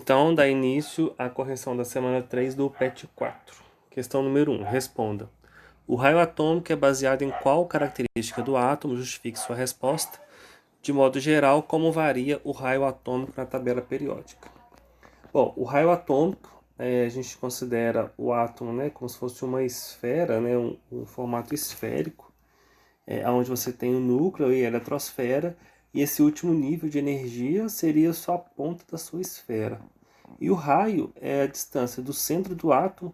Então, dá início à correção da semana 3 do PET 4. Questão número 1. Responda. O raio atômico é baseado em qual característica do átomo? Justifique sua resposta. De modo geral, como varia o raio atômico na tabela periódica? Bom, o raio atômico, a gente considera o átomo, né, como se fosse uma esfera, né, um formato esférico, onde você tem o núcleo e a eletrosfera, e esse último nível de energia seria só a ponta da sua esfera. E o raio é a distância do centro do átomo,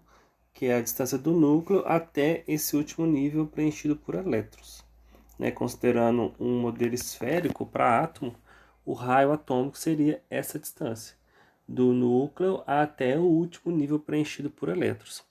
que é a distância do núcleo, até esse último nível preenchido por elétrons. Considerando um modelo esférico para átomo, o raio atômico seria essa distância, do núcleo até o último nível preenchido por elétrons.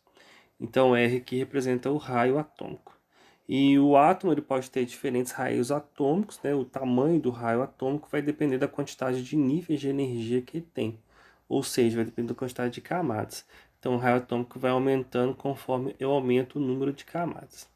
Então, R aqui representa o raio atômico. E o átomo ele pode ter diferentes raios atômicos, né? O tamanho do raio atômico vai depender da quantidade de níveis de energia que ele tem. Ou seja, vai depender da quantidade de camadas. Então, o raio atômico vai aumentando conforme eu aumento o número de camadas.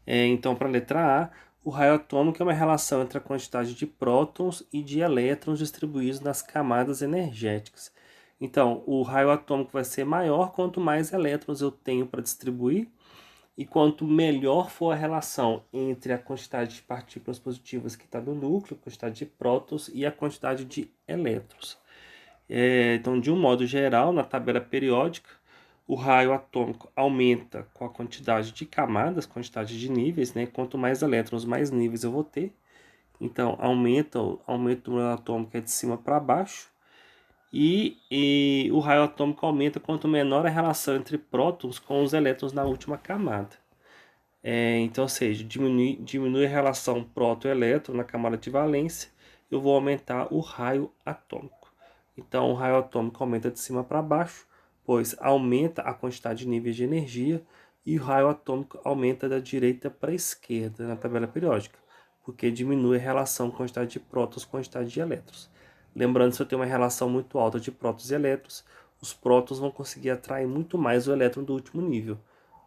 Então, para a letra A, o raio atômico é uma relação entre a quantidade de prótons e de elétrons distribuídos nas camadas energéticas. Então, o raio atômico vai ser maior quanto mais elétrons eu tenho para distribuir, e quanto melhor for a relação entre a quantidade de partículas positivas que está no núcleo, a quantidade de prótons e a quantidade de elétrons. Então, de um modo geral, na tabela periódica, o raio atômico aumenta com a quantidade de camadas, quantidade de níveis, né? Quanto mais elétrons, mais níveis eu vou ter. Então, aumenta o número atômico é de cima para baixo. E o raio atômico aumenta quanto menor a relação entre prótons com os elétrons na última camada. Então, ou seja, diminui a relação próton-elétron na camada de valência, eu vou aumentar o raio atômico. Então, o raio atômico aumenta de cima para baixo, pois aumenta a quantidade de níveis de energia, e o raio atômico aumenta da direita para a esquerda na tabela periódica, porque diminui a relação quantidade de prótons com quantidade de elétrons. Lembrando, se eu tenho uma relação muito alta de prótons e elétrons, os prótons vão conseguir atrair muito mais o elétron do último nível,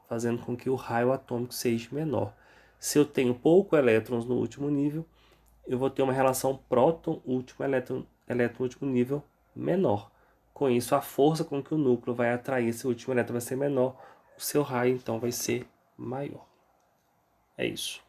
fazendo com que o raio atômico seja menor. Se eu tenho pouco elétrons no último nível, eu vou ter uma relação próton-último elétron-último nível menor. Com isso, a força com que o núcleo vai atrair esse último elétron vai ser menor, o seu raio então vai ser maior. É isso.